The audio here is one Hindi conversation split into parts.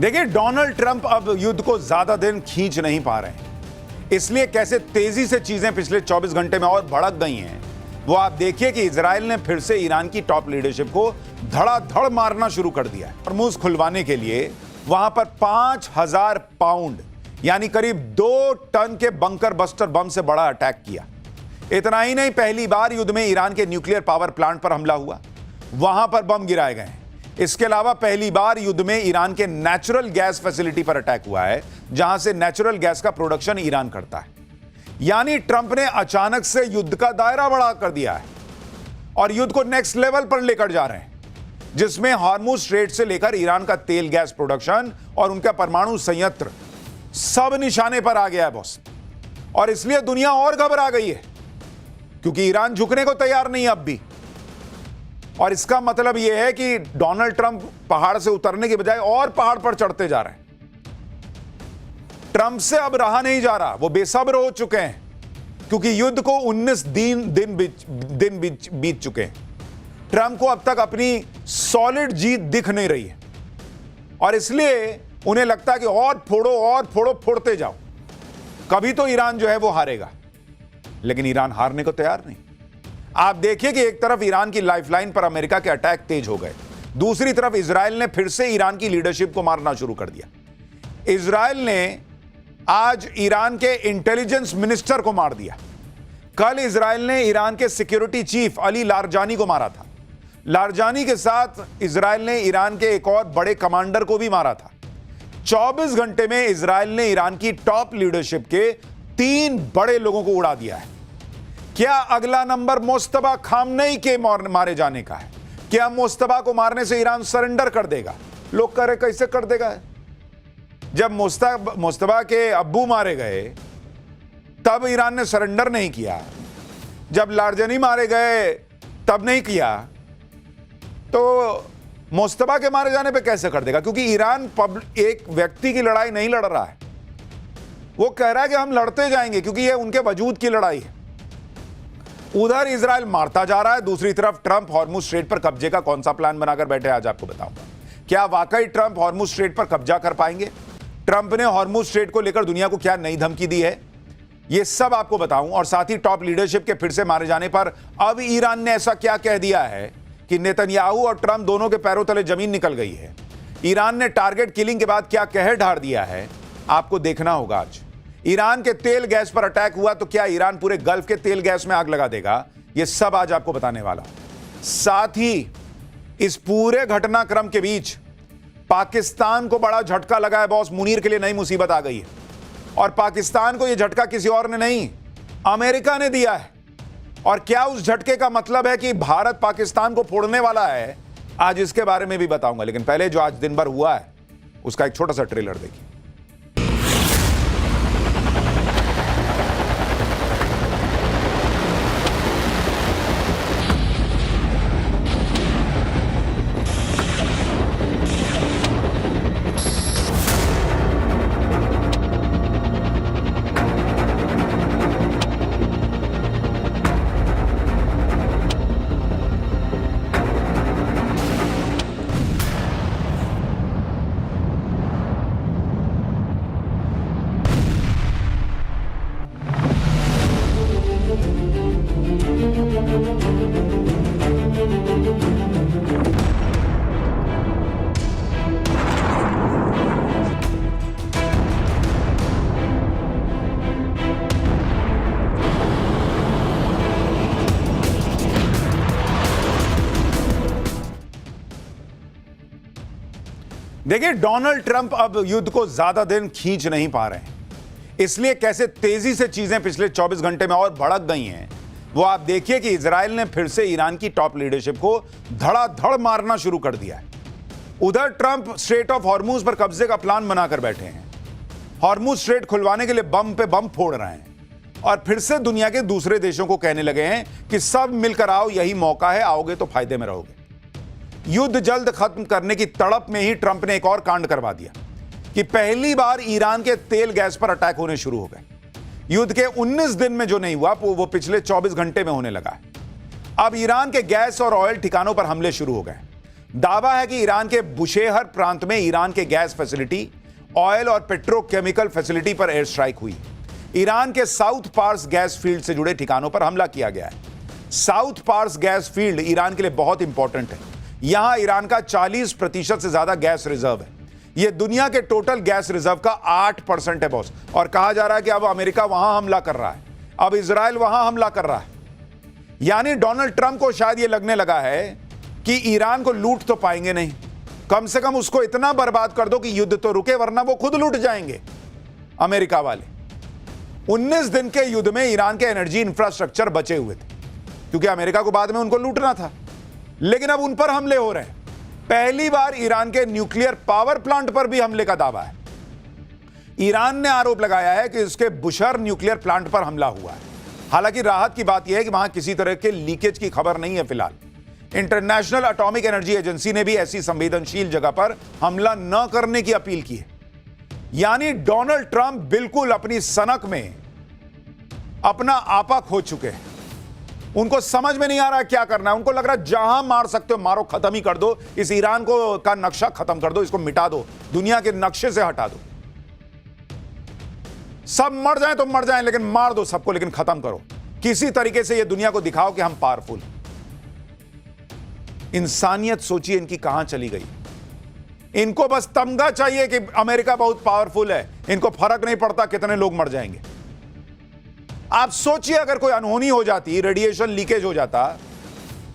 देखिए, डोनाल्ड ट्रंप अब युद्ध को ज्यादा दिन खींच नहीं पा रहे हैं, इसलिए कैसे तेजी से चीजें पिछले 24 घंटे में और भड़क गई हैं वो आप देखिए कि इजराइल ने फिर से ईरान की टॉप लीडरशिप को धड़ाधड़ मारना शुरू कर दिया है। हॉर्मुज़ खुलवाने के लिए वहां पर 5000 पाउंड यानी करीब 2 टन के बंकर बस्टर बम से बड़ा अटैक किया। इतना ही नहीं, पहली बार युद्ध में ईरान के न्यूक्लियर पावर प्लांट पर हमला हुआ, वहां पर बम गिराए गए। इसके अलावा पहली बार युद्ध में ईरान के नेचुरल गैस फैसिलिटी पर अटैक हुआ है, जहां से नेचुरल गैस का प्रोडक्शन ईरान करता है। यानी ट्रंप ने अचानक से युद्ध का दायरा बढ़ा कर दिया है और युद्ध को नेक्स्ट लेवल पर लेकर जा रहे हैं, जिसमें हॉर्मुज़ स्ट्रेट से लेकर ईरान का तेल गैस प्रोडक्शन और उनका परमाणु संयंत्र सब निशाने पर आ गया है बॉस। और इसलिए दुनिया और घबरा गई है, क्योंकि ईरान झुकने को तैयार नहीं अब भी। और इसका मतलब यह है कि डोनाल्ड ट्रंप पहाड़ से उतरने के बजाय और पहाड़ पर चढ़ते जा रहे हैं। ट्रंप से अब रहा नहीं जा रहा, वो बेसब्र हो चुके हैं, क्योंकि युद्ध को 19 दिन बीत चुके हैं। ट्रंप को अब तक अपनी सॉलिड जीत दिख नहीं रही है और इसलिए उन्हें लगता है कि और फोड़ो, फोड़ते जाओ, कभी तो ईरान जो है वो हारेगा। लेकिन ईरान हारने को तैयार नहीं। आप देखिए कि एक तरफ ईरान की लाइफलाइन पर अमेरिका के अटैक तेज हो गए, दूसरी तरफ इजराइल ने फिर से ईरान की लीडरशिप को मारना शुरू कर दिया। इजराइल ने आज ईरान के इंटेलिजेंस मिनिस्टर को मार दिया। कल इजराइल ने ईरान के सिक्योरिटी चीफ अली लारजानी को मारा था। लारजानी के साथ इजराइल ने ईरान के एक और बड़े कमांडर को भी मारा था। 24 घंटे में इजराइल ने ईरान की टॉप लीडरशिप के 3 बड़े लोगों को उड़ा दिया है। क्या अगला नंबर मुस्तफा खामनेई के मारे जाने का है? क्या मुस्तफा को मारने से ईरान सरेंडर कर देगा? लोग कह रहे कैसे कर देगा? जब मुस्तफा के अब्बू मारे गए तब ईरान ने सरेंडर नहीं किया, जब लारजानी मारे गए तब नहीं किया, तो मुस्तफा के मारे जाने पे कैसे कर देगा? क्योंकि ईरान एक व्यक्ति की लड़ाई नहीं लड़ रहा है, वो कह रहा है कि हम लड़ते जाएंगे, क्योंकि ये उनके वजूद की लड़ाई है। उधर इजराइल मारता जा रहा है, दूसरी तरफ ट्रंप हॉर्मुज़ स्ट्रेट पर कब्जे का कौन सा प्लान बनाकर बैठे, आज आपको बताऊंगा। क्या वाकई ट्रंप हॉर्मुज़ स्ट्रेट पर कब्जा कर पाएंगे? ट्रंप ने हॉर्मुज़ स्ट्रेट को लेकर दुनिया को क्या नई धमकी दी है, ये सब आपको बताऊं। और साथ ही टॉप लीडरशिप के फिर से मारे जाने पर अब ईरान ने ऐसा क्या कह दिया है कि नेतन्याहू और ट्रंप दोनों के पैरों तले जमीन निकल गई है। ईरान ने टारगेट किलिंग के बाद क्या कहर ढार दिया है, आपको देखना होगा। आज ईरान के तेल गैस पर अटैक हुआ तो क्या ईरान पूरे गल्फ के तेल गैस में आग लगा देगा? यह सब आज आपको बताने वाला हूं। साथ ही इस पूरे घटनाक्रम के बीच पाकिस्तान को बड़ा झटका लगा है बॉस। मुनीर के लिए नई मुसीबत आ गई है और पाकिस्तान को यह झटका किसी और ने नहीं, अमेरिका ने दिया है। और क्या उस झटके का मतलब है कि भारत पाकिस्तान को फोड़ने वाला है? आज इसके बारे में भी बताऊंगा। लेकिन पहले जो आज दिन भर हुआ है उसका एक छोटा सा ट्रेलर देखिए। देखिए, डोनाल्ड ट्रंप अब युद्ध को ज्यादा दिन खींच नहीं पा रहे हैं, इसलिए कैसे तेजी से चीजें पिछले 24 घंटे में और भड़क गई हैं वो आप देखिए कि इजराइल ने फिर से ईरान की टॉप लीडरशिप को धड़ाधड़ मारना शुरू कर दिया है। उधर ट्रंप स्ट्रेट ऑफ हॉर्मुज़ पर कब्जे का प्लान बनाकर बैठे हैं। हॉर्मुज़ स्ट्रेट खुलवाने के लिए बम पे बम फोड़ रहे हैं और फिर से दुनिया के दूसरे देशों को कहने लगे हैं कि सब मिलकर आओ, यही मौका है, आओगे तो फायदे में रहोगे। युद्ध जल्द खत्म करने की तड़प में ही ट्रंप ने एक और कांड करवा दिया कि पहली बार ईरान के तेल गैस पर अटैक होने शुरू हो गए। युद्ध के 19 दिन में जो नहीं हुआ वो पिछले 24 घंटे में होने लगा है। अब ईरान के गैस और ऑयल ठिकानों पर हमले शुरू हो गए। दावा है कि ईरान के बुशेहर प्रांत में ईरान के गैस फैसिलिटी, ऑयल और पेट्रोकेमिकल फैसिलिटी पर एयर स्ट्राइक हुई। ईरान के साउथ पार्स गैस फील्ड से जुड़े ठिकानों पर हमला किया गया है। South Pars gas field Iran के लिए बहुत इंपॉर्टेंट है। यहां ईरान का 40% से ज्यादा गैस रिजर्व है। यह दुनिया के टोटल गैस रिजर्व का 8% है बॉस। और कहा जा रहा है कि अब अमेरिका वहां हमला कर रहा है, अब इजराइल वहां हमला कर रहा है। यानी डोनाल्ड ट्रंप को शायद यह लगने लगा है कि ईरान को लूट तो पाएंगे नहीं, कम से कम उसको इतना बर्बाद कर दो कि युद्ध तो रुके, वरना वो खुद लूट जाएंगे अमेरिका वाले। 19 दिन के युद्ध में ईरान के एनर्जी इंफ्रास्ट्रक्चर बचे हुए थे, क्योंकि अमेरिका को बाद में उनको लूटना था। लेकिन अब उन पर हमले हो रहे हैं। पहली बार ईरान के न्यूक्लियर पावर प्लांट पर भी हमले का दावा है। ईरान ने आरोप लगाया है कि उसके बुशर न्यूक्लियर प्लांट पर हमला हुआ है। हालांकि राहत की बात यह है कि वहां किसी तरह के लीकेज की खबर नहीं है फिलहाल। इंटरनेशनल एटॉमिक एनर्जी एजेंसी ने भी ऐसी संवेदनशील जगह पर हमला न करने की अपील की है। यानी डोनाल्ड ट्रंप बिल्कुल अपनी सनक में अपना आपा खो चुके हैं। उनको समझ में नहीं आ रहा क्या करना है। उनको लग रहा है जहां मार सकते हो मारो, खत्म ही कर दो, इस ईरान को का नक्शा खत्म कर दो, इसको मिटा दो, दुनिया के नक्शे से हटा दो। सब मर जाएं तो मर जाएं, लेकिन मार दो सबको, लेकिन खत्म करो। किसी तरीके से यह दुनिया को दिखाओ कि हम पावरफुल। इंसानियत सोचिए इनकी कहां चली गई। इनको बस तमगा चाहिए कि अमेरिका बहुत पावरफुल है, इनको फर्क नहीं पड़ता कितने लोग मर जाएंगे। आप सोचिए अगर कोई अनहोनी हो जाती, रेडिएशन लीकेज हो जाता,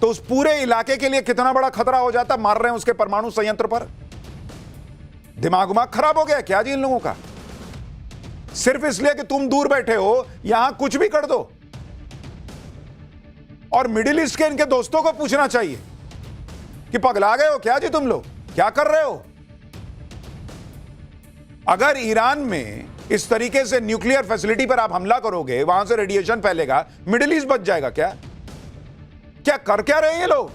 तो उस पूरे इलाके के लिए कितना बड़ा खतरा हो जाता। मार रहे हैं उसके परमाणु संयंत्र पर। दिमाग खराब हो गया क्या जी इन लोगों का? सिर्फ इसलिए कि तुम दूर बैठे हो, यहां कुछ भी कर दो। और मिडिल ईस्ट के इनके दोस्तों को पूछना चाहिए कि पगला गए हो क्या जी तुम लोग, क्या कर रहे हो? अगर ईरान में इस तरीके से न्यूक्लियर फैसिलिटी पर आप हमला करोगे, वहां से रेडिएशन फैलेगा, मिडिल ईस्ट बच जाएगा क्या? क्या कर क्या रहे हैं ये लोग?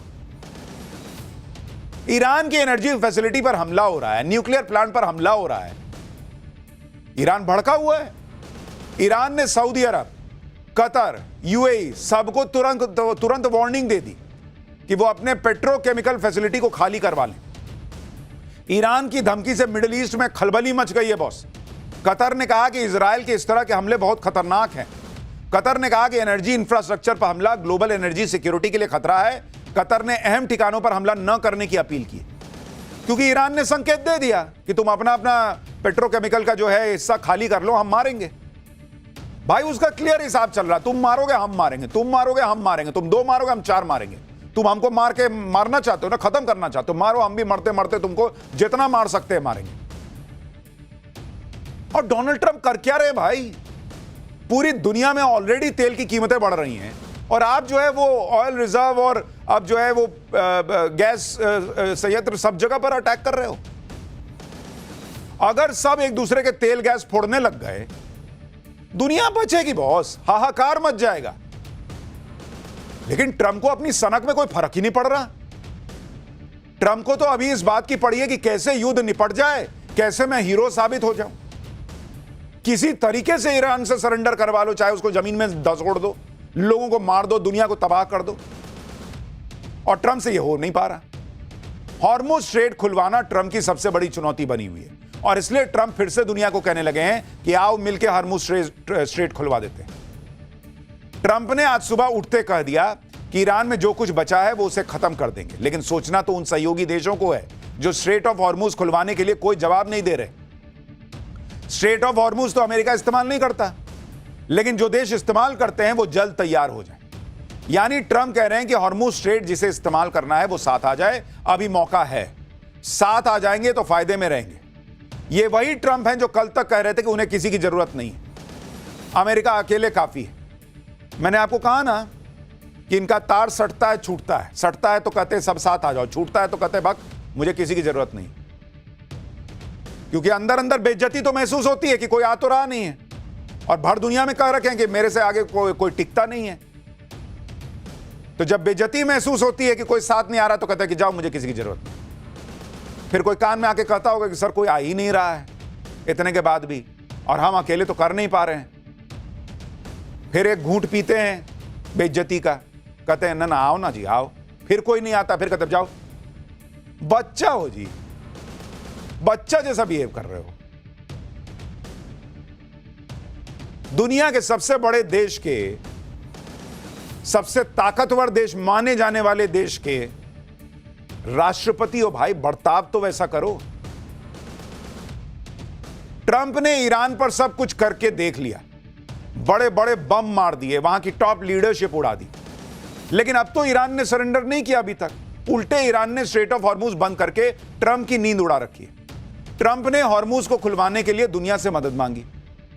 ईरान की एनर्जी फैसिलिटी पर हमला हो रहा है, न्यूक्लियर प्लांट पर हमला हो रहा है। ईरान भड़का हुआ है। ईरान ने सऊदी अरब, कतर, यूएई सबको तुरंत वार्निंग दे दी कि वो अपने पेट्रोकेमिकल फैसिलिटी को खाली करवा लें। ईरान की धमकी से मिडिल ईस्ट में खलबली मच गई है बॉस। कतर ने कहा कि इजराइल के इस तरह के हमले बहुत खतरनाक हैं। कतर ने कहा कि एनर्जी इंफ्रास्ट्रक्चर पर हमला ग्लोबल एनर्जी सिक्योरिटी के लिए खतरा है। कतर ने अहम ठिकानों पर हमला न करने की अपील की, क्योंकि ईरान ने संकेत दे दिया कि तुम अपना पेट्रोकेमिकल का जो है हिस्सा खाली कर लो, हम मारेंगे। भाई उसका क्लियर हिसाब चल रहा, तुम मारोगे हम मारेंगे, तुम मारोगे हम मारेंगे, तुम 2 मारोगे हम 4 मारेंगे। तुम हमको मारना चाहते हो ना, खत्म करना चाहते हो, मारो, हम भी मरते मरते तुमको जितना मार सकते हैं मारेंगे। और डोनाल्ड ट्रंप कर क्या रहे भाई? पूरी दुनिया में ऑलरेडी तेल की कीमतें बढ़ रही हैं, और आप जो है वो ऑयल रिजर्व और अब जो है वो गैस संयंत्र सब जगह पर अटैक कर रहे हो। अगर सब एक दूसरे के तेल गैस फोड़ने लग गए, दुनिया बचेगी बॉस, हाहाकार मच जाएगा। लेकिन ट्रंप को अपनी सनक में कोई फर्क ही नहीं पड़ रहा। ट्रंप को तो अभी इस बात की पड़ी है कि कैसे युद्ध निपट जाए, कैसे मैं हीरो साबित हो जाऊं। किसी तरीके से ईरान से सरेंडर करवा लो, चाहे उसको जमीन में धसोड़ दो, लोगों को मार दो, दुनिया को तबाह कर दो। और ट्रंप से यह हो नहीं पा रहा। हॉर्मुज स्ट्रेट खुलवाना ट्रंप की सबसे बड़ी चुनौती बनी हुई है, और इसलिए ट्रंप फिर से दुनिया को कहने लगे हैं कि आओ मिलकर हॉर्मुज स्ट्रेट खुलवा देते हैं। ट्रंप ने आज सुबह उठते कह दिया कि ईरान में जो कुछ बचा है वो उसे खत्म कर देंगे। लेकिन सोचना तो उन सहयोगी देशों को है जो स्ट्रेट ऑफ हॉर्मुज खुलवाने के लिए कोई जवाब नहीं दे रहे। स्ट्रेट ऑफ हॉर्मुज तो अमेरिका इस्तेमाल नहीं करता, लेकिन जो देश इस्तेमाल करते हैं वो जल्द तैयार हो जाए। यानी ट्रंप कह रहे हैं कि हॉर्मुज स्ट्रेट जिसे इस्तेमाल करना है वो साथ आ जाए, अभी मौका है, साथ आ जाएंगे तो फायदे में रहेंगे। ये वही ट्रंप हैं जो कल तक कह रहे थे कि उन्हें किसी की जरूरत नहीं है, अमेरिका अकेले काफी है। मैंने आपको कहा ना कि इनका तार सटता है छूटता है, सटता है तो कहते हैं सब साथ आ जाओ, छूटता है तो कहते हैं बक मुझे किसी की जरूरत नहीं। क्योंकि अंदर अंदर बेइज्जती तो महसूस होती है कि कोई आ तो रहा नहीं है, और भर दुनिया में कह रखे हैं कि मेरे से आगे कोई टिकता नहीं है। तो जब बेइज्जती महसूस होती है कि कोई साथ नहीं आ रहा, तो कहते हैं कि जाओ मुझे किसी की जरूरत नहीं। फिर कोई कान में आके कहता होगा कि सर कोई आ ही नहीं रहा है इतने के बाद भी, और हम अकेले तो कर नहीं पा रहे हैं। फिर एक घूंट पीते हैं बेइज्जती का, कहते हैं ना ना आओ ना जी आओ, फिर कोई नहीं आता, फिर कहते जाओ बच्चा हो जी, बच्चा जैसा बिहेव कर रहे हो। दुनिया के सबसे बड़े देश के, सबसे ताकतवर देश माने जाने वाले देश के राष्ट्रपति हो भाई, बर्ताव तो वैसा करो। ट्रंप ने ईरान पर सब कुछ करके देख लिया, बड़े बड़े बम मार दिए, वहां की टॉप लीडरशिप उड़ा दी, लेकिन अब तो ईरान ने सरेंडर नहीं किया अभी तक। उल्टे ईरान ने स्ट्रेट ऑफ हॉर्मुज बंद करके ट्रंप की नींद उड़ा रखी है। ट्रंप ने हॉर्मुज को खुलवाने के लिए दुनिया से मदद मांगी,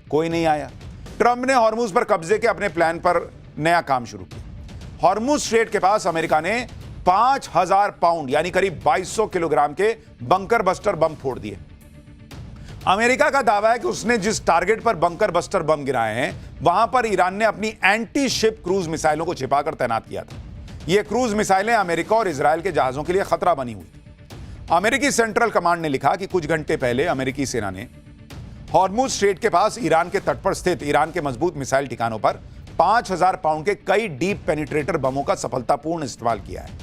कोई नहीं आया। ट्रंप ने हॉर्मुज पर कब्जे के अपने प्लान पर नया काम शुरू किया। हॉर्मुज स्ट्रेट के पास अमेरिका ने 5000 पाउंड यानी करीब 2200 किलोग्राम के बंकर बस्टर बम फोड़ दिए। अमेरिका का दावा है कि उसने जिस टारगेट पर बंकर बस्टर बम गिराए हैं, वहां पर ईरान ने अपनी एंटी शिप क्रूज मिसाइलों को छिपाकर तैनात किया था। ये क्रूज मिसाइलें अमेरिका और इजरायल के जहाजों के लिए खतरा बनी हुई थी। अमेरिकी सेंट्रल कमांड ने लिखा कि कुछ घंटे पहले अमेरिकी सेना ने हॉर्मुज स्ट्रेट के पास ईरान के तट पर स्थित ईरान के मजबूत मिसाइल ठिकानों पर 5000 पाउंड के कई डीप पेनिट्रेटर बमों का सफलतापूर्ण इस्तेमाल किया है।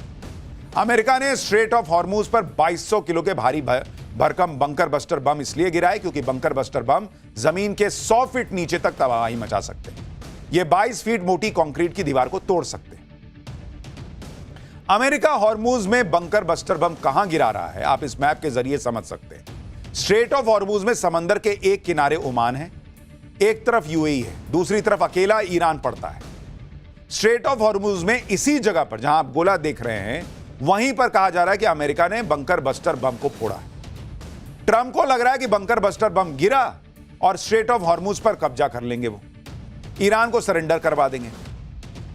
अमेरिका ने स्ट्रेट ऑफ हॉर्मुज पर 2200 किलो के भारी भरकम बंकर बस्टर बम इसलिए गिराए क्योंकि बंकर बस्टर बम जमीन के 100 फीट नीचे तक तबाही मचा सकते हैं। ये 22 फीट मोटी कंक्रीट की दीवार को तोड़ सकते हैं। अमेरिका हॉर्मुज में बंकर बस्टर बम कहां गिरा रहा है, आप इस मैप के जरिए समझ सकते हैं। स्ट्रेट ऑफ हॉर्मुज में समंदर के एक किनारे ओमान है, एक तरफ यूएई है, दूसरी तरफ अकेला ईरान पड़ता है। स्ट्रेट ऑफ हॉर्मुज में इसी जगह पर जहां आप गोला देख रहे हैं, वहीं पर कहा जा रहा है कि अमेरिका ने बंकर बस्टर बम को फोड़ा है। ट्रंप को लग रहा है कि बंकर बस्टर बम गिरा और स्ट्रेट ऑफ हॉर्मुज पर कब्जा कर लेंगे, वो ईरान को सरेंडर करवा देंगे।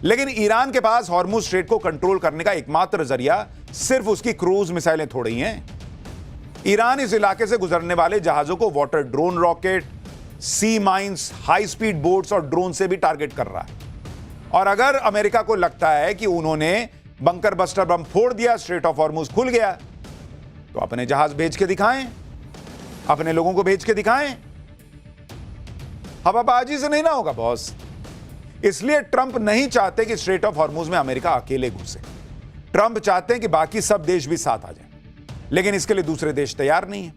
लेकिन ईरान के पास हॉर्मुज स्ट्रेट को कंट्रोल करने का एकमात्र जरिया सिर्फ उसकी क्रूज मिसाइलें थोड़ी हैं। ईरान इस इलाके से गुजरने वाले जहाजों को वाटर ड्रोन रॉकेट, सी माइंस, हाई स्पीड बोट्स और ड्रोन से भी टारगेट कर रहा है। और अगर अमेरिका को लगता है कि उन्होंने बंकर बस्टर बम फोड़ दिया, स्ट्रेट ऑफ हॉर्मुज खुल गया, तो अपने जहाज भेज के दिखाएं, अपने लोगों को भेज के दिखाएं। हवाबाजी से नहीं ना होगा बॉस। इसलिए ट्रंप नहीं चाहते कि स्ट्रेट ऑफ हॉर्मुज में अमेरिका अकेले घुसे। ट्रंप चाहते हैं कि बाकी सब देश भी साथ आ जाएं, लेकिन इसके लिए दूसरे देश तैयार नहीं है।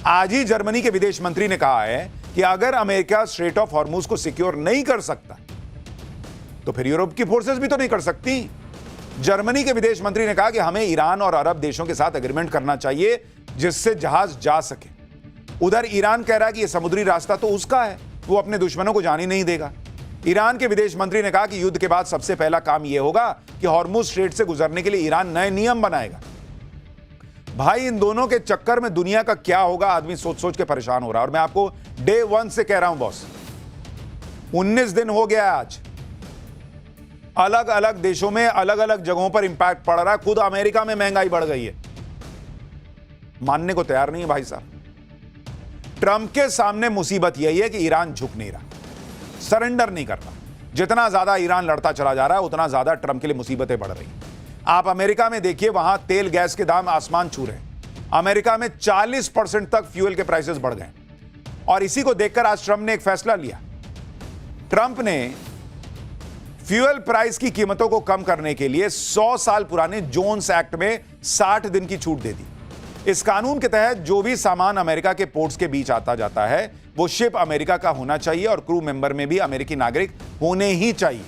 आज ही जर्मनी के विदेश मंत्री ने कहा है कि अगर अमेरिका स्ट्रेट ऑफ हॉर्मुज को सिक्योर नहीं कर सकता, तो फिर यूरोप की फोर्सेस भी तो नहीं कर सकती। जर्मनी के विदेश मंत्री ने कहा कि हमें ईरान और अरब देशों के साथ एग्रीमेंट करना चाहिए जिससे जहाज जा सके। उधर ईरान कह रहा है कि यह समुद्री रास्ता तो उसका है, वो अपने दुश्मनों को जाने नहीं देगा। ईरान के विदेश मंत्री ने कहा कि युद्ध के बाद सबसे पहला काम यह होगा कि हॉर्मुज स्ट्रेट से गुजरने के लिए ईरान नए नियम बनाएगा। भाई, इन दोनों के चक्कर में दुनिया का क्या होगा, आदमी सोच सोच के परेशान हो रहा है। और मैं आपको डे 1 से कह रहा हूं बॉस, 19 दिन हो गया आज, अलग अलग देशों में अलग अलग जगहों पर इंपैक्ट पड़ रहा है। खुद अमेरिका में महंगाई बढ़ गई है, मानने को तैयार नहीं है भाई साहब। ट्रंप के सामने मुसीबत यही है कि ईरान झुक नहीं रहा, सरेंडर नहीं कर रहा। जितना ज्यादा ईरान लड़ता चला जा रहा है, उतना ज्यादा ट्रंप के लिए मुसीबतें बढ़ रही हैं। आप अमेरिका में देखिए, वहां तेल गैस के दाम आसमान छू रहे हैं। अमेरिका में 40% तक फ्यूल के प्राइसेस बढ़ गए। और इसी को देखकर आज ट्रंप ने एक फैसला लिया। ट्रंप ने फ्यूल प्राइस की कीमतों को कम करने के लिए 100 साल पुराने जोन्स एक्ट में 60 दिन की छूट दे दी। इस कानून के तहत जो भी सामान अमेरिका के पोर्ट्स के बीच आता जाता है, वो शिप अमेरिका का होना चाहिए और क्रू मेंबर में भी अमेरिकी नागरिक होने ही चाहिए।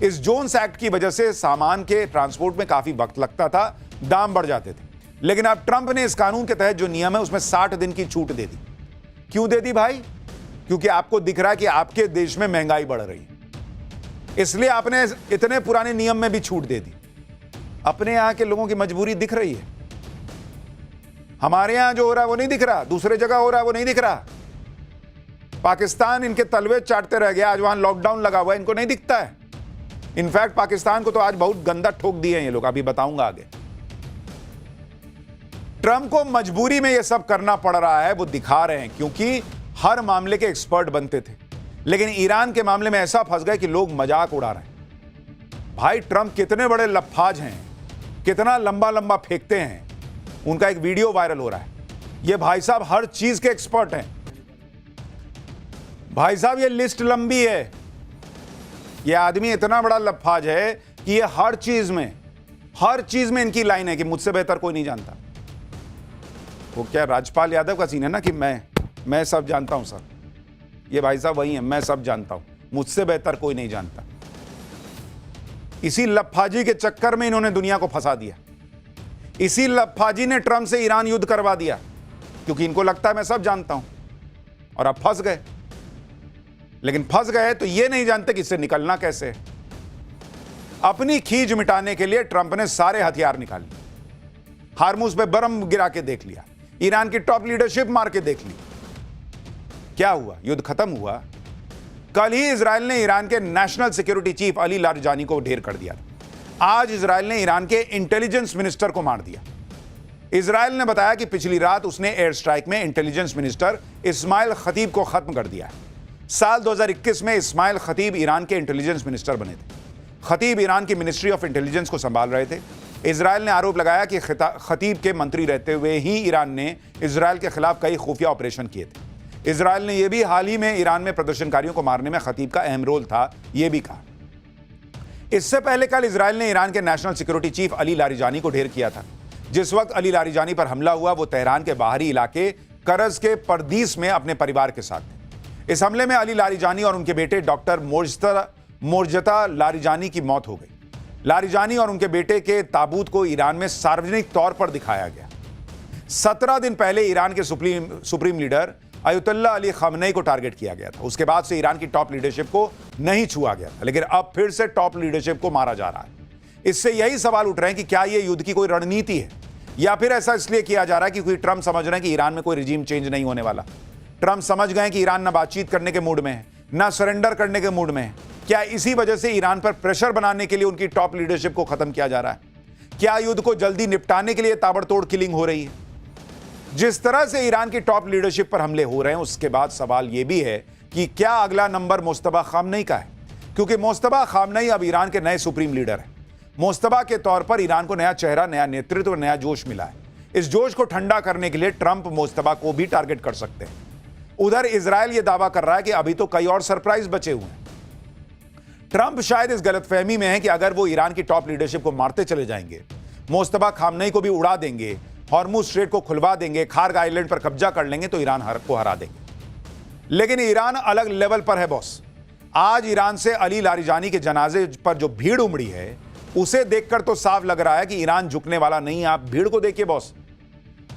इस जोन्स एक्ट की वजह से सामान के ट्रांसपोर्ट में काफी वक्त लगता था, दाम बढ़ जाते थे। लेकिन अब ट्रंप ने इस कानून के तहत जो नियम है उसमें 60 दिन की छूट दे दी। क्यों दे दी भाई? क्योंकि आपको दिख रहा है कि आपके देश में महंगाई बढ़ रही है, इसलिए आपने इतने पुराने नियम में भी छूट दे दी। अपने यहां के लोगों की मजबूरी दिख रही है। हमारे यहां जो हो रहा है वो नहीं दिख रहा, दूसरे जगह हो रहा है वो नहीं दिख रहा। पाकिस्तान इनके तलवे चाटते रह गया, आज वहां लॉकडाउन लगा हुआ है, इनको नहीं दिखता है। इनफैक्ट पाकिस्तान को तो आज बहुत गंदा ठोक दिए हैं ये लोग, अभी बताऊंगा आगे। ट्रंप को मजबूरी में ये सब करना पड़ रहा है, वो दिखा रहे हैं, क्योंकि हर मामले के एक्सपर्ट बनते थे, लेकिन ईरान के मामले में ऐसा फंस गए कि लोग मजाक उड़ा रहे हैं। भाई, ट्रंप कितने बड़े लफ्फाज हैं, कितना लंबा लंबा फेंकते हैं। उनका एक वीडियो वायरल हो रहा है। ये भाई साहब हर चीज के एक्सपर्ट हैं। भाई साहब, ये लिस्ट लंबी है। ये आदमी इतना बड़ा लफ्फाज है कि ये हर चीज में इनकी लाइन है कि मुझसे बेहतर कोई नहीं जानता। वो क्या राजपाल यादव का सीन है ना कि मैं सब जानता हूं सर। ये भाई साहब वही है, मैं सब जानता हूं, मुझसे बेहतर कोई नहीं जानता। इसी लफाजी के चक्कर में इन्होंने दुनिया को फंसा दिया। इसी लफाजी ने ट्रंप से ईरान युद्ध करवा दिया, क्योंकि इनको लगता है मैं सब जानता हूं, और अब फंस गए। लेकिन फंस गए तो ये नहीं जानते कि इससे निकलना कैसे है। अपनी खींच मिटाने के लिए ट्रंप ने सारे हथियार निकाल लिए। हार्मुज पे बर्म गिरा के देख लिया, ईरान की टॉप लीडरशिप मार के देख ली। क्या हुआ? युद्ध खत्म हुआ। कल ही इजराइल ने ईरान के national security chief Ali Larijani को ढेर कर दिया। आज इजराइल ने ईरान के इंटेलिजेंस मिनिस्टर को मार दिया। इजराइल ने बताया कि पिछली रात उसने एयर स्ट्राइक में इंटेलिजेंस मिनिस्टर इस्माइल खतीब को खत्म कर दिया। साल 2021 में इस्माइल खतीब ईरान के इंटेलिजेंस मिनिस्टर बने थे। खतीब ईरान की मिनिस्ट्री ऑफ इंटेलिजेंस को संभाल रहे थे। इजराइल ने आरोप लगाया कि खतीब के मंत्री रहते हुए ही ईरान ने इजराइल के खिलाफ कई खुफिया ऑपरेशन किए थे। इजराइल ने यह भी हाल ही में ईरान में प्रदर्शनकारियों को मारने में खतीब का अहम रोल था, यह भी कहा। इससे पहले कल इजराइल ने ईरान के national security chief Ali Larijani को ढेर किया था। जिस वक्त अली लारिजानी पर हमला हुआ वो तेहरान के बाहरी इलाके करज के परदीस में अपने परिवार के साथ थे। इस हमले में अली लारिजानी और उनके बेटे डॉक्टर मोर्जता लारिजानी की मौत हो गई। लारिजानी और उनके बेटे के ताबूत को ईरान में सार्वजनिक तौर पर दिखाया गया। 17 दिन पहले ईरान के सुप्रीम लीडर अयतुल्लाह अली खamenei को टारगेट किया गया था। उसके बाद से ईरान की टॉप लीडरशिप को नहीं छुआ गया था, लेकिन अब फिर से टॉप लीडरशिप को मारा जा रहा है। इससे यही सवाल उठ रहे हैं कि क्या यह युद्ध की कोई रणनीति है, या फिर ऐसा इसलिए किया जा रहा है कि कोई ट्रंप समझ रहे हैं कि ईरान में कोई रिजीम चेंज नहीं होने वाला। ट्रंप समझ गए कि ईरान ना बातचीत करने के मूड में है, ना सरेंडर करने के मूड में है। क्या इसी वजह से ईरान पर प्रेशर बनाने के लिए उनकी टॉप लीडरशिप को खत्म किया जा रहा है? क्या युद्ध को जल्दी निपटाने के लिए ताबड़तोड़ किलिंग हो रही है? जिस तरह से ईरान की टॉप लीडरशिप पर हमले हो रहे हैं, उसके बाद सवाल यह भी है कि क्या अगला नंबर मुस्तफा खामनेई का है, क्योंकि मुस्तफा खामनेई अब ईरान के नए सुप्रीम लीडर हैं। मुस्तफा के तौर पर ईरान को नया चेहरा, नया नेतृत्व और नया जोश मिला है। इस जोश को ठंडा करने के लिए ट्रंप मुस्तफा को भी टारगेट कर सकते हैं। उधर इजराइल यह दावा कर रहा है कि अभी तो कई और सरप्राइज बचे हुए हैं। ट्रंप शायद इस गलतफहमी में है कि अगर वो ईरान की टॉप लीडरशिप को मारते चले जाएंगे, मुस्तफा खामनेई को भी उड़ा देंगे, हॉर्मुज स्ट्रेट को खुलवा देंगे, खार्ग आइलैंड पर कब्जा कर लेंगे, तो ईरान को हरा देंगे। लेकिन ईरान अलग लेवल पर है बॉस। आज ईरान से अली लारिजानी के जनाजे पर जो भीड़ उमड़ी है, उसे देखकर तो साफ लग रहा है कि ईरान झुकने वाला नहीं है। आप भीड़ को देखिए बॉस,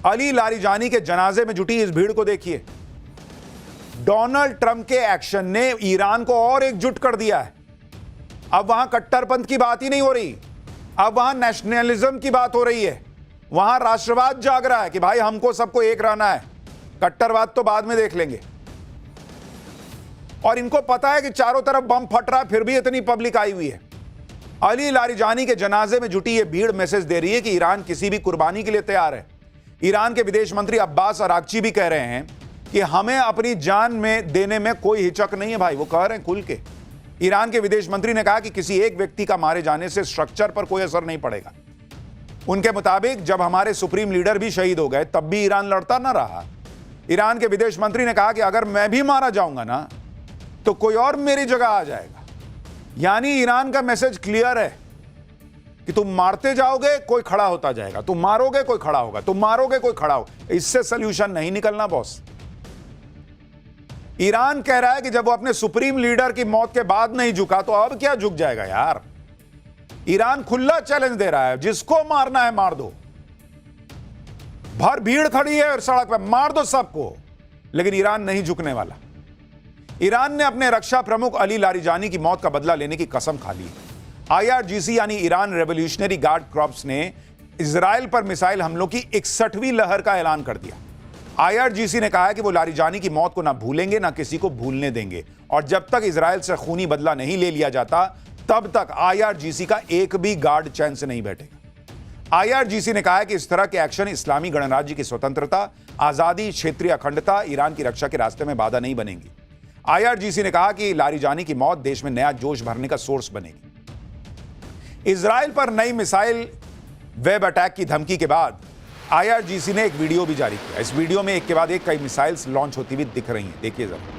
अली लारिजानी के जनाजे में जुटी इस भीड़ को देखिए। डोनाल्ड ट्रंप के एक्शन ने ईरान को और एकजुट कर दिया है। अब वहां कट्टरपंथ की बात ही नहीं हो रही, अब वहां नेशनलिज्म की बात हो रही है। वहां राष्ट्रवाद जाग रहा है कि भाई हमको सबको एक रहना है, कट्टरवाद तो बाद में देख लेंगे। और इनको पता है कि चारों तरफ बम फट रहा है, फिर भी इतनी पब्लिक आई हुई है। अली लारिजानी के जनाजे में जुटी ये भीड़ मैसेज दे रही है कि ईरान किसी भी कुर्बानी के लिए तैयार है। ईरान के विदेश मंत्री अब्बास अरागची भी कह रहे हैं कि हमें अपनी जान में देने में कोई हिचक नहीं है। भाई वो कह रहे हैं खुल के। ईरान के विदेश मंत्री ने कहा कि किसी एक व्यक्ति का मारे जाने से स्ट्रक्चर पर कोई असर नहीं पड़ेगा। उनके मुताबिक जब हमारे सुप्रीम लीडर भी शहीद हो गए, तब भी ईरान लड़ता ना रहा। ईरान के विदेश मंत्री ने कहा कि अगर मैं भी मारा जाऊंगा ना, तो कोई और मेरी जगह आ जाएगा। यानी ईरान का मैसेज क्लियर है कि तुम मारते जाओगे, कोई खड़ा होता जाएगा, तुम मारोगे, कोई खड़ा होगा, तुम मारोगे, कोई खड़ा होगा। इससे सोल्यूशन नहीं निकलना बॉस। ईरान कह रहा है कि जब वो अपने सुप्रीम लीडर की मौत के बाद नहीं झुका, तो अब क्या झुक जाएगा यार। ईरान खुला चैलेंज दे रहा है, जिसको मारना है मार दो। भर भीड़ खड़ी है और सड़क पर, मार दो सबको। लेकिन ईरान नहीं झुकने वाला। ईरान ने अपने रक्षा प्रमुख अली लारिजानी की मौत का बदला लेने की कसम खा ली। IRGC यानी ईरान रेवोल्यूशनरी गार्ड कॉर्प्स ने इजराइल पर मिसाइल हमलों की 61वीं लहर का ऐलान कर दिया। IRGC ने कहा है कि वो लारिजानी की मौत को ना भूलेंगे, ना किसी को भूलने देंगे। और जब तक इजराइल से खूनी बदला नहीं ले लिया जाता, तब तक IRGC का एक भी गार्ड चैन से नहीं बैठेगा। IRGC ने कहा है कि इस तरह के एक्शन इस्लामी गणराज्य की स्वतंत्रता, आजादी, क्षेत्रीय अखंडता, ईरान की रक्षा के रास्ते में बाधा नहीं बनेंगी। IRGC ने कहा कि लारिजानी की मौत देश में नया जोश भरने का सोर्स बनेगी। इजराइल पर नई मिसाइल वेब अटैक की धमकी के बाद IRGC ने एक वीडियो भी जारी किया। इस वीडियो में एक के बाद एक कई मिसाइल्स लॉन्च होती हुई दिख रही हैं। देखिए जरा।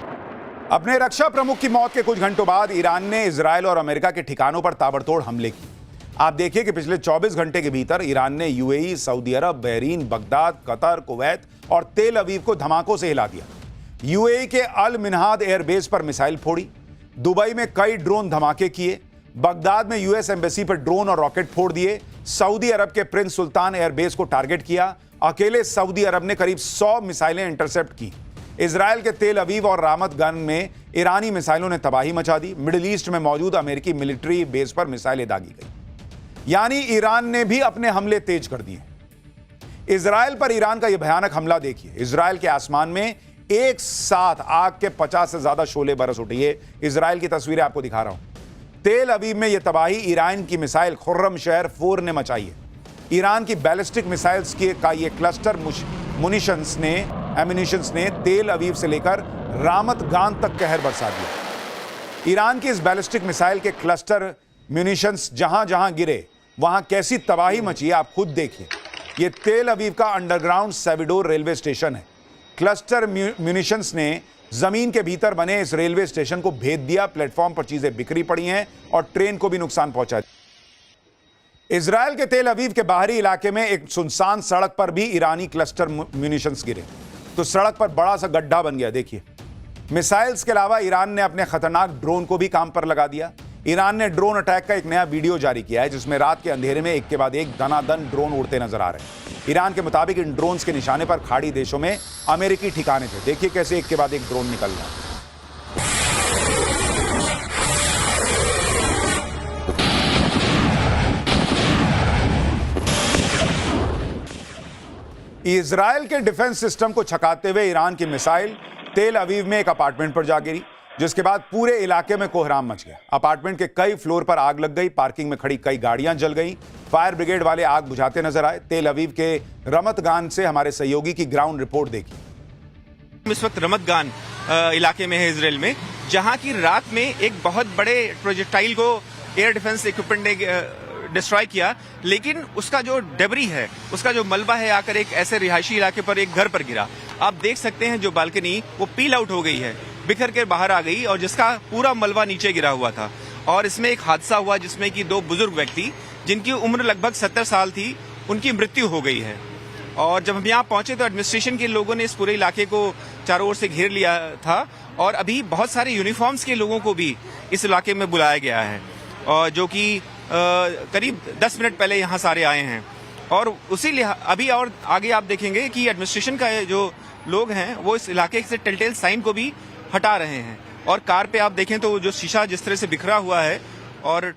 अपने रक्षा प्रमुख की मौत के कुछ घंटों बाद ईरान ने इजराइल और अमेरिका के ठिकानों पर ताबड़तोड़ हमले किए। आप देखिए कि पिछले 24 घंटे के भीतर ईरान ने यूएई, सऊदी अरब, बहरीन, बगदाद, कतर, कुवैत और तेल अवीव को धमाकों से हिला दिया। यूएई के अल मिनहाद एयरबेस पर मिसाइल फोड़ी, दुबई में कई ड्रोन धमाके किए, बगदाद में यूएस एम्बेसी पर ड्रोन और रॉकेट फोड़ दिए, सऊदी अरब के प्रिंस सुल्तान एयरबेस को टारगेट किया। अकेले सऊदी अरब ने करीब 100 मिसाइलें इंटरसेप्ट की। इजराइल के तेल अवीव और रामत गन में ईरानी मिसाइलों ने तबाही मचा दी। मिडिल ईस्ट में मौजूद अमेरिकी मिलिट्री बेस पर मिसाइलें दागी गई। यानी ईरान ने भी अपने हमले तेज कर दिए। इजराइल पर ईरान का यह भयानक हमला देखिए। इजराइल के आसमान में एक साथ आग के 50 से ज्यादा शोले बरस उठे। ये इजराइल की तस्वीरें आपको दिखा रहा हूं। तेल अवीव में यह तबाही ईरान की मिसाइल खुर्रम शहर 4 ने मचाई है। ईरान की बैलिस्टिक मिसाइल्स का ये क्लस्टर एमिनिशंस ने तेल अवीव से लेकर रामत गान तक कहर बरसा दिया। ईरान की इस बैलिस्टिक मिसाइल के क्लस्टर म्यूनिशंस जहां जहां गिरे वहां कैसी तबाही मची है आप खुद देखिए। यह तेल अवीव का अंडरग्राउंड सेविडोर रेलवे स्टेशन है। क्लस्टर म्यूनिशंस ने जमीन के भीतर बने इस रेलवे स्टेशन को भेद दिया। प्लेटफॉर्म पर चीजें बिखरी पड़ी हैं और ट्रेन को भी नुकसान पहुंचा दिया। इजराइल के तेल अवीव के बाहरी इलाके में एक सुनसान सड़क पर भी ईरानी क्लस्टर म्यूनिशंस गिरे तो सड़क पर बड़ा सा गड्ढा बन गया। देखिए, मिसाइल्स के अलावा ईरान ने अपने खतरनाक ड्रोन को भी काम पर लगा दिया। ईरान ने ड्रोन अटैक का एक नया वीडियो जारी किया है जिसमें रात के अंधेरे में एक के बाद एक दनादन ड्रोन उड़ते नजर आ रहे हैं। ईरान के मुताबिक इन ड्रोन्स के निशाने पर खाड़ी देशों में अमेरिकी ठिकाने थे। देखिए कैसे एक के बाद एक ड्रोन निकल रहा है। इजराइल के डिफेंस सिस्टम को छकाते हुए ईरान की मिसाइल तेल अवीव में एक अपार्टमेंट पर जा गिरी, जिसके बाद पूरे इलाके में कोहराम मच गया। अपार्टमेंट के कई फ्लोर पर आग लग गई, पार्किंग में खड़ी कई गाड़ियां जल गई। फायर ब्रिगेड वाले आग बुझाते नजर आए। तेल अवीव के रमत गान से हमारे सहयोगी की ग्राउंड रिपोर्ट देखिए। इस वक्त रमत गान इलाके में है इसराइल में, जहां की रात में एक बहुत बड़े प्रोजेक्टाइल को एयर डिफेंस इक्विपमेंट ने डिस्ट्रॉय किया, लेकिन उसका जो डेबरी है, उसका जो मलबा है आकर एक ऐसे रिहायशी इलाके पर एक घर पर गिरा। आप देख सकते हैं जो बालकनी वो पील आउट हो गई है, बिखर कर बाहर आ गई और जिसका पूरा मलबा नीचे गिरा हुआ था। और इसमें एक हादसा हुआ जिसमें कि 2 बुजुर्ग व्यक्ति जिनकी उम्र लगभग 70 साल थी, उनकी मृत्यु हो गई है। और जब हम यहाँ पहुंचे तो एडमिनिस्ट्रेशन के लोगों ने इस पूरे इलाके को चारों ओर से घेर लिया था और अभी बहुत सारे यूनिफॉर्म्स के लोगों को भी इस इलाके में बुलाया गया है, और जो कि करीब 10 मिनट पहले यहाँ सारे आए हैं। और उसी अभी और आगे आप देखेंगे कि एडमिनिस्ट्रेशन का जो लोग हैं वो इस इलाके से टेलटेल साइन को भी हटा रहे हैं। और कार पे आप देखें तो जो शीशा जिस तरह से बिखरा हुआ है। और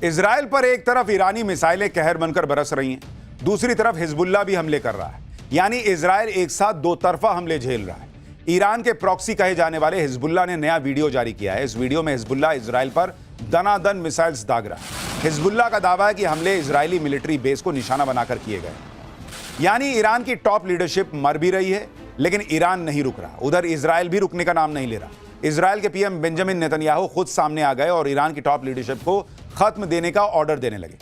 इजराइल पर एक तरफ ईरानी मिसाइलें कहर बनकर बरस रही हैं, दूसरी तरफ हिजबुल्लाह भी हमले कर रहा है। यानी इजराइल एक साथ दो तरफा हमले झेल रहा है। ईरान के प्रॉक्सी कहे जाने वाले हिजबुल्लाह ने नया वीडियो जारी किया है। इस वीडियो में हिजबुल्लाह इजराइल पर दनादन मिसाइल्स दाग रहा है। हिजबुल्लाह का दावा है कि हमले इजरायली मिलिट्री बेस को निशाना बनाकर किए गए। यानी ईरान की टॉप लीडरशिप मर भी रही है, लेकिन ईरान नहीं रुक रहा। उधर इजराइल भी रुकने का नाम नहीं ले रहा। इजराइल के पीएम बेंजामिन नेतन्याहू खुद सामने आ गए और ईरान की टॉप लीडरशिप को खत्म देने का ऑर्डर देने लगे।